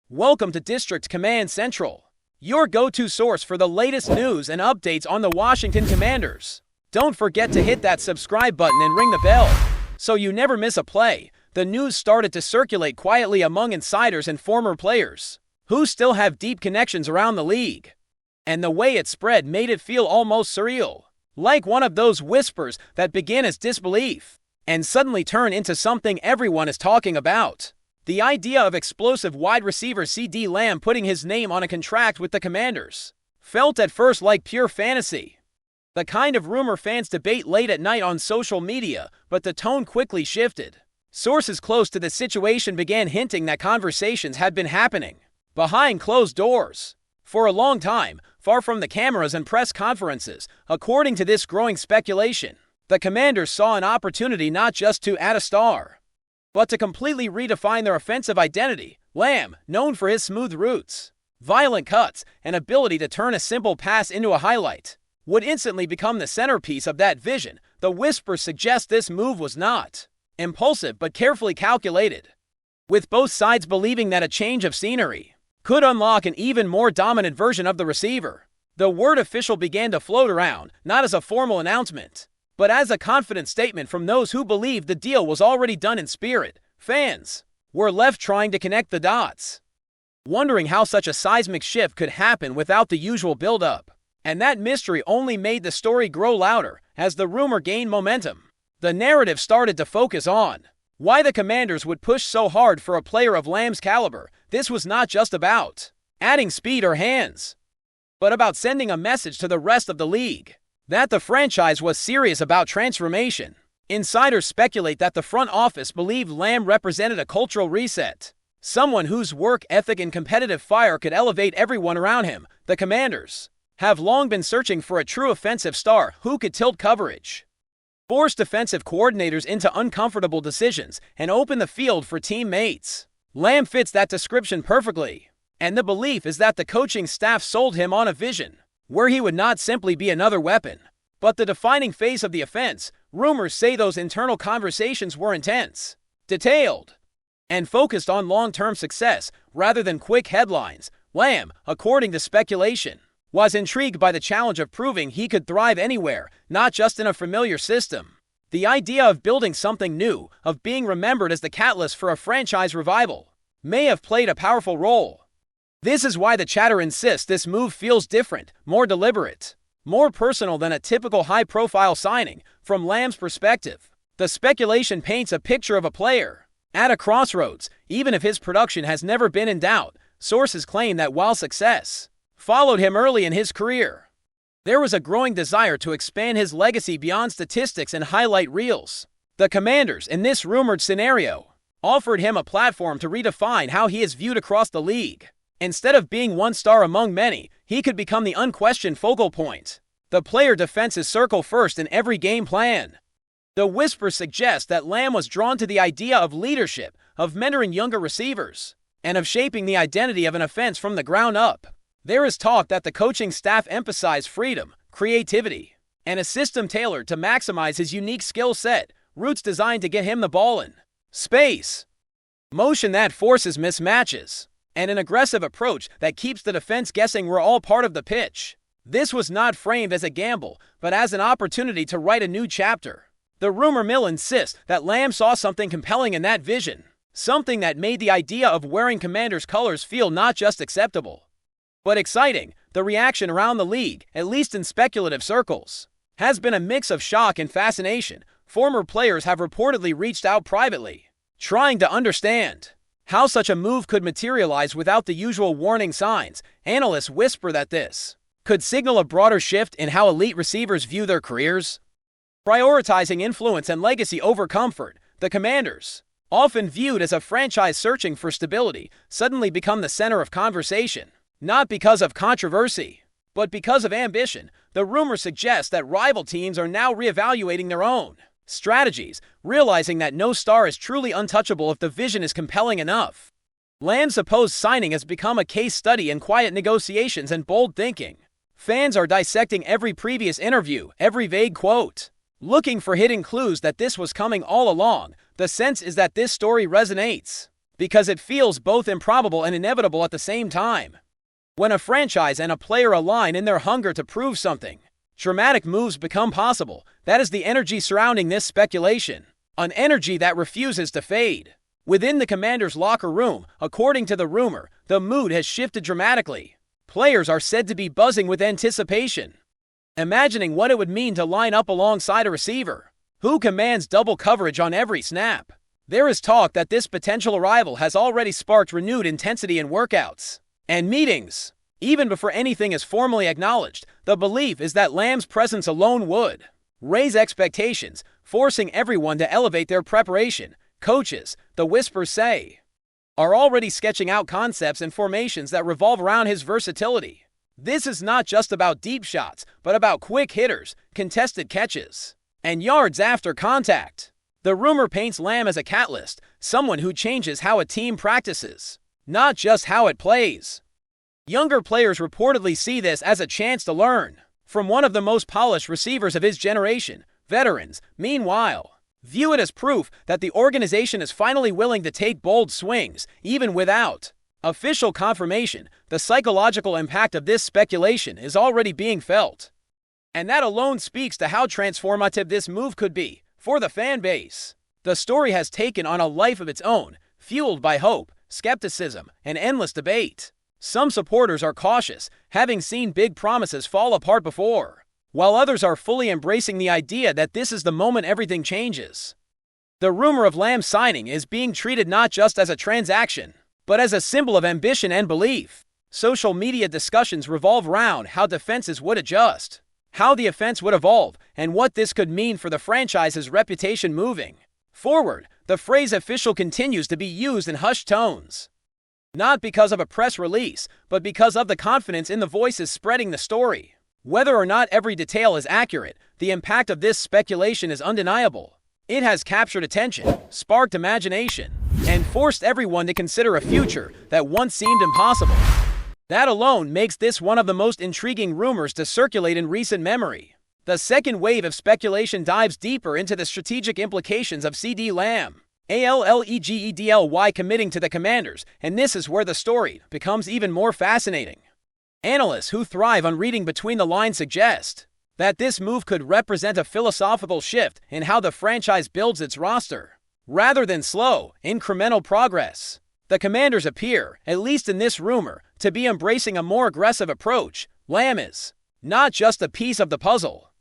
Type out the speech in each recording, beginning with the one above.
Welcome to District Command Central, your go-to source for the latest news and updates on the Washington Commanders. Don't forget to hit that subscribe button and ring the bell, so you never miss a play. The news started to circulate quietly among insiders and former players, who still have deep connections around the league. And the way it spread made it feel almost surreal, like one of those whispers that begin as disbelief, and suddenly turn into something everyone is talking about. The idea of explosive wide receiver CeeDee Lamb putting his name on a contract with the Commanders felt at first like pure fantasy. The kind of rumor fans debate late at night on social media, but the tone quickly shifted. Sources close to the situation began hinting that conversations had been happening behind closed doors for a long time, far from the cameras and press conferences. According to this growing speculation, the Commanders saw an opportunity not just to add a star, but to completely redefine their offensive identity. Lamb, known for his smooth routes, violent cuts, and ability to turn a simple pass into a highlight, would instantly become the centerpiece of that vision. The whispers suggest this move was not impulsive but carefully calculated, with both sides believing that a change of scenery could unlock an even more dominant version of the receiver. The word official began to float around, not as a formal announcement, but as a confident statement from those who believed the deal was already done in spirit. Fans were left trying to connect the dots, wondering how such a seismic shift could happen without the usual build-up. And that mystery only made the story grow louder as the rumor gained momentum. The narrative started to focus on why the Commanders would push so hard for a player of Lamb's caliber. This was not just about adding speed or hands, but about sending a message to the rest of the league that the franchise was serious about transformation. Insiders speculate that the front office believed Lamb represented a cultural reset, someone whose work ethic and competitive fire could elevate everyone around him. The Commanders have long been searching for a true offensive star who could tilt coverage, force defensive coordinators into uncomfortable decisions, and open the field for teammates. Lamb fits that description perfectly, and the belief is that the coaching staff sold him on a vision where he would not simply be another weapon, but the defining phase of the offense. Rumors say those internal conversations were intense, detailed, and focused on long-term success rather than quick headlines. Lamb, according to speculation, was intrigued by the challenge of proving he could thrive anywhere, not just in a familiar system. The idea of building something new, of being remembered as the catalyst for a franchise revival, may have played a powerful role. This is why the chatter insists this move feels different, more deliberate, more personal than a typical high-profile signing. From Lamb's perspective, the speculation paints a picture of a player at a crossroads. Even if his production has never been in doubt, sources claim that while success followed him early in his career, there was a growing desire to expand his legacy beyond statistics and highlight reels. The Commanders, in this rumored scenario, offered him a platform to redefine how he is viewed across the league. Instead of being one star among many, he could become the unquestioned focal point. The player defends his circle first in every game plan. The whispers suggest that Lamb was drawn to the idea of leadership, of mentoring younger receivers, and of shaping the identity of an offense from the ground up. There is talk that the coaching staff emphasized freedom, creativity, and a system tailored to maximize his unique skill set, routes designed to get him the ball in space, motion that forces mismatches, and an aggressive approach that keeps the defense guessing were all part of the pitch. This was not framed as a gamble, but as an opportunity to write a new chapter. The rumor mill insists that Lamb saw something compelling in that vision, something that made the idea of wearing Commanders colors feel not just acceptable, but exciting. The reaction around the league, at least in speculative circles, has been a mix of shock and fascination. Former players have reportedly reached out privately, trying to understand how such a move could materialize without the usual warning signs. Analysts whisper that this could signal a broader shift in how elite receivers view their careers, prioritizing influence and legacy over comfort. The Commanders, often viewed as a franchise searching for stability, suddenly become the center of conversation, not because of controversy, but because of ambition. The rumor suggests that rival teams are now reevaluating their own strategies, realizing that no star is truly untouchable if the vision is compelling enough. Lamb's supposed signing has become a case study in quiet negotiations and bold thinking. Fans are dissecting every previous interview, every vague quote, looking for hidden clues that this was coming all along. The sense is that this story resonates because it feels both improbable and inevitable at the same time. When a franchise and a player align in their hunger to prove something, dramatic moves become possible. That is the energy surrounding this speculation, an energy that refuses to fade. Within the Commanders' locker room, according to the rumor, the mood has shifted dramatically. Players are said to be buzzing with anticipation, imagining what it would mean to line up alongside a receiver who commands double coverage on every snap. There is talk that this potential arrival has already sparked renewed intensity in workouts and meetings. Even before anything is formally acknowledged, the belief is that Lamb's presence alone would raise expectations, forcing everyone to elevate their preparation. Coaches, the whispers say, are already sketching out concepts and formations that revolve around his versatility. This is not just about deep shots, but about quick hitters, contested catches, and yards after contact. The rumor paints Lamb as a catalyst, someone who changes how a team practices, not just how it plays. Younger players reportedly see this as a chance to learn from one of the most polished receivers of his generation. Veterans, meanwhile, view it as proof that the organization is finally willing to take bold swings, even without official confirmation. The psychological impact of this speculation is already being felt, and that alone speaks to how transformative this move could be for the fan base. The story has taken on a life of its own, fueled by hope, skepticism, and endless debate. Some supporters are cautious, having seen big promises fall apart before, while others are fully embracing the idea that this is the moment everything changes. The rumor of Lamb's signing is being treated not just as a transaction, but as a symbol of ambition and belief. Social media discussions revolve around how defenses would adjust, how the offense would evolve, and what this could mean for the franchise's reputation moving forward. The phrase official continues to be used in hushed tones, not because of a press release, but because of the confidence in the voices spreading the story. Whether or not every detail is accurate, the impact of this speculation is undeniable. It has captured attention, sparked imagination, and forced everyone to consider a future that once seemed impossible. That alone makes this one of the most intriguing rumors to circulate in recent memory. The second wave of speculation dives deeper into the strategic implications of CeeDee Lamb, ALLEGEDLY, committing to the Commanders, and this is where the story becomes even more fascinating. Analysts who thrive on reading between the lines suggest that this move could represent a philosophical shift in how the franchise builds its roster. Rather than slow, incremental progress, the Commanders appear, at least in this rumor, to be embracing a more aggressive approach. Lamb is not just a piece of the puzzle,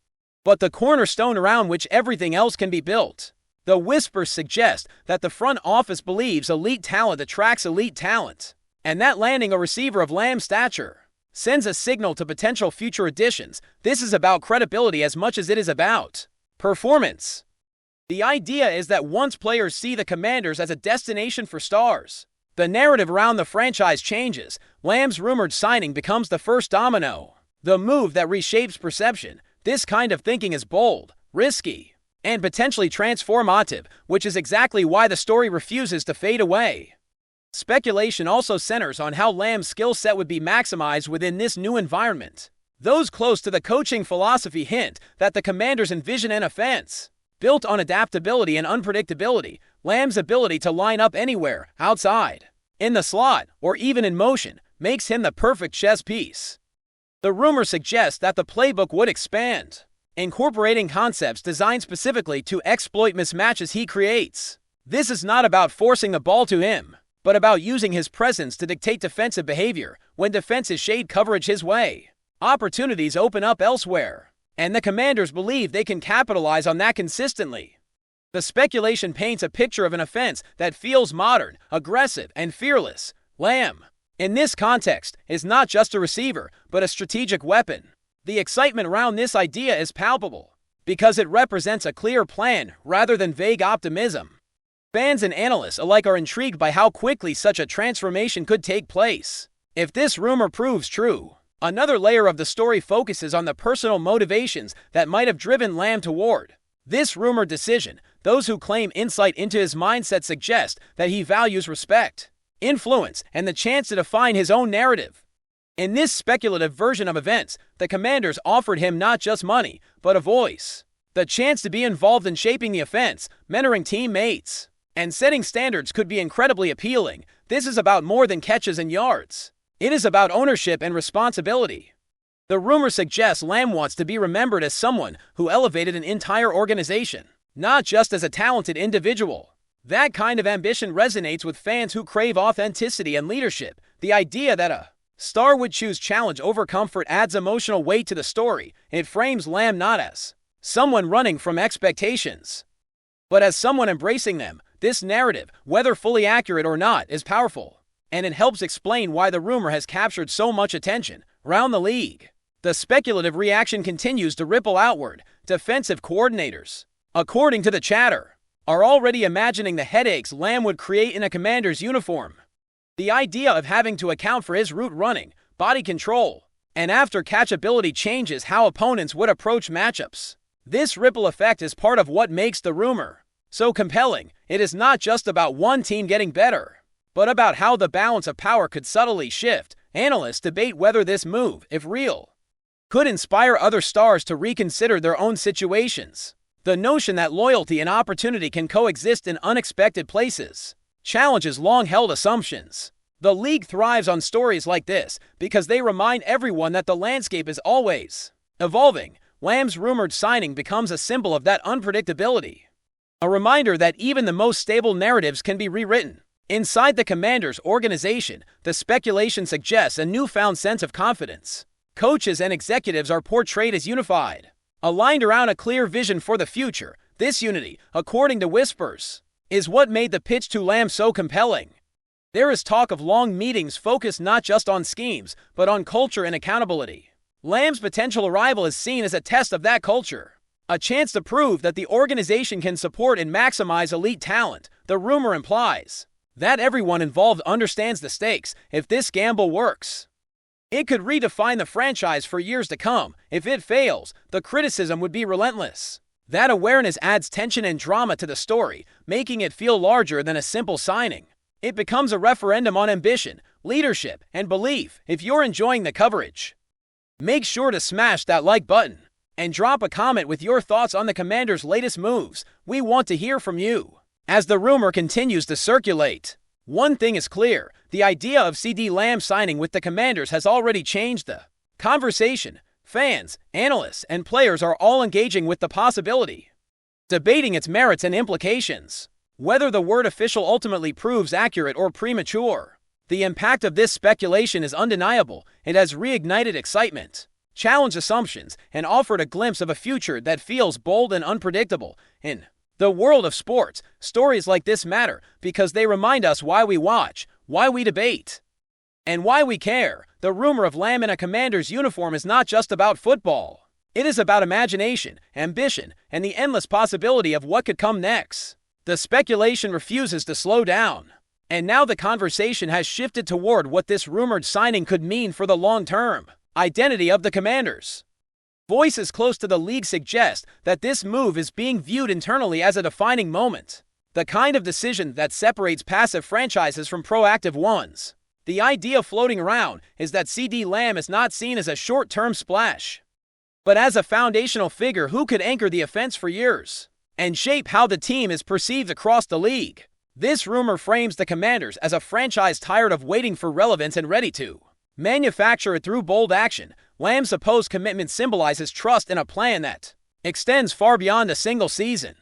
but the cornerstone around which everything else can be built. The whispers suggest that the front office believes elite talent attracts elite talent, and that landing a receiver of Lamb's stature sends a signal to potential future additions. This is about credibility as much as it is about performance. The idea is that once players see the Commanders as a destination for stars, the narrative around the franchise changes. Lamb's rumored signing becomes the first domino, the move that reshapes perception. This kind of thinking is bold, risky, and potentially transformative, which is exactly why the story refuses to fade away. Speculation also centers on how Lamb's skill set would be maximized within this new environment. Those close to the coaching philosophy hint that the Commanders envision an offense built on adaptability and unpredictability. Lamb's ability to line up anywhere, outside, in the slot, or even in motion, makes him the perfect chess piece. The rumor suggests that the playbook would expand, incorporating concepts designed specifically to exploit mismatches he creates. This is not about forcing the ball to him, but about using his presence to dictate defensive behavior. When defenses shade coverage his way, opportunities open up elsewhere, and the Commanders believe they can capitalize on that consistently. The speculation paints a picture of an offense that feels modern, aggressive, and fearless. Lamb, in this context, is not just a receiver, but a strategic weapon. The excitement around this idea is palpable, because it represents a clear plan rather than vague optimism. Fans and analysts alike are intrigued by how quickly such a transformation could take place. If this rumor proves true, another layer of the story focuses on the personal motivations that might have driven Lamb toward this rumored decision. Those who claim insight into his mindset suggest that he values respect, influence, and the chance to define his own narrative. In this speculative version of events, the Commanders offered him not just money, but a voice, the chance to be involved in shaping the offense, mentoring teammates, And setting standards could be incredibly appealing. This is about more than catches and yards. It is about ownership and responsibility. The rumor suggests Lamb wants to be remembered as someone who elevated an entire organization, not just as a talented individual. That kind of ambition resonates with fans who crave authenticity and leadership. The idea that a star would choose challenge over comfort adds emotional weight to the story. It frames Lamb not as someone running from expectations, but as someone embracing them. This narrative, whether fully accurate or not, is powerful, and it helps explain why the rumor has captured so much attention around the league. The speculative reaction continues to ripple outward. Defensive coordinators, according to the chatter, are already imagining the headaches Lamb would create in a Commander's uniform. The idea of having to account for his route running, body control, and after-catch ability changes how opponents would approach matchups. This ripple effect is part of what makes the rumor so compelling. It is not just about one team getting better, but about how the balance of power could subtly shift. Analysts debate whether this move, if real, could inspire other stars to reconsider their own situations. The notion that loyalty and opportunity can coexist in unexpected places challenges long-held assumptions. The league thrives on stories like this because they remind everyone that the landscape is always evolving. Lamb's rumored signing becomes a symbol of that unpredictability, a reminder that even the most stable narratives can be rewritten. Inside the Commanders organization, the speculation suggests a newfound sense of confidence. Coaches and executives are portrayed as unified, aligned around a clear vision for the future. This unity, according to whispers, is what made the pitch to Lamb so compelling. There is talk of long meetings focused not just on schemes, but on culture and accountability. Lamb's potential arrival is seen as a test of that culture, a chance to prove that the organization can support and maximize elite talent. The rumor implies that everyone involved understands the stakes. If this gamble works, it could redefine the franchise for years to come. If it fails, the criticism would be relentless. That awareness adds tension and drama to the story, making it feel larger than a simple signing. It becomes a referendum on ambition, leadership, and belief. If you're enjoying the coverage, make sure to smash that like button and drop a comment with your thoughts on the Commanders' latest moves. We want to hear from you. As the rumor continues to circulate, one thing is clear: the idea of CeeDee Lamb signing with the Commanders has already changed the conversation. Fans, analysts, and players are all engaging with the possibility, debating its merits and implications. Whether the word official ultimately proves accurate or premature, the impact of this speculation is undeniable. It has reignited excitement, challenged assumptions, and offered a glimpse of a future that feels bold and unpredictable. In the world of sports, stories like this matter because they remind us why we watch, why we debate, and why we care. The rumor of Lamb in a Commander's uniform is not just about football. It is about imagination, ambition, and the endless possibility of what could come next. The speculation refuses to slow down, and now the conversation has shifted toward what this rumored signing could mean for the long-term identity of the Commanders. Voices close to the league suggest that this move is being viewed internally as a defining moment, the kind of decision that separates passive franchises from proactive ones. The idea floating around is that CeeDee Lamb is not seen as a short-term splash, but as a foundational figure who could anchor the offense for years and shape how the team is perceived across the league. This rumor frames the Commanders as a franchise tired of waiting for relevance and ready to manufacture it through bold action. Lamb's supposed commitment symbolizes trust in a plan that extends far beyond a single season.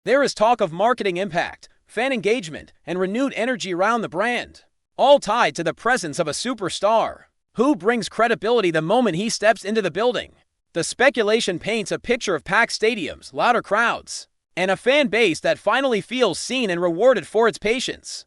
There is talk of marketing impact, fan engagement, and renewed energy around the brand, all tied to the presence of a superstar who brings credibility the moment he steps into the building. The speculation paints a picture of packed stadiums, louder crowds, and a fan base that finally feels seen and rewarded for its patience.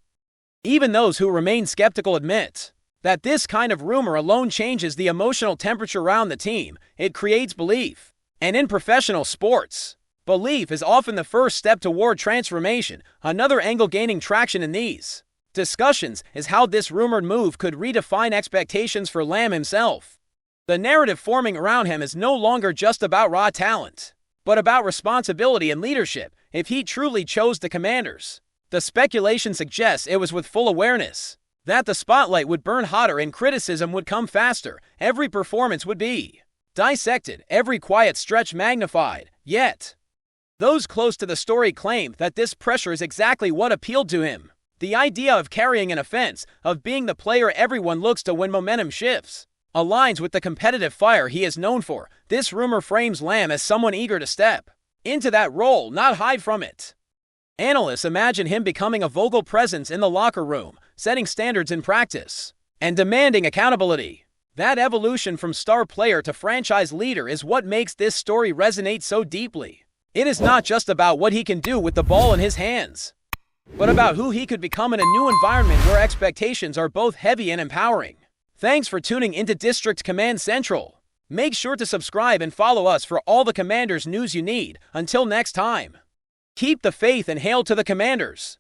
Even those who remain skeptical admit that this kind of rumor alone changes the emotional temperature around the team. It creates belief. And in professional sports, belief is often the first step toward transformation. Another angle gaining traction in these discussions is how this rumored move could redefine expectations for Lamb himself. The narrative forming around him is no longer just about raw talent, but about responsibility and leadership. If he truly chose the Commanders, the speculation suggests it was with full awareness that the spotlight would burn hotter and criticism would come faster. Every performance would be dissected, every quiet stretch magnified. Yet, Those close to the story claim that this pressure is exactly what appealed to him. The idea of carrying an offense, of being the player everyone looks to when momentum shifts, aligns with the competitive fire he is known for. This rumor frames Lamb as someone eager to step into that role, not hide from it. Analysts imagine him becoming a vocal presence in the locker room, setting standards in practice, and demanding accountability. That evolution from star player to franchise leader is what makes this story resonate so deeply. It is not just about what he can do with the ball in his hands, but about who he could become in a new environment where expectations are both heavy and empowering. Thanks for tuning into District Command Central. Make sure to subscribe and follow us for all the Commanders news you need. Until next time, keep the faith and hail to the Commanders.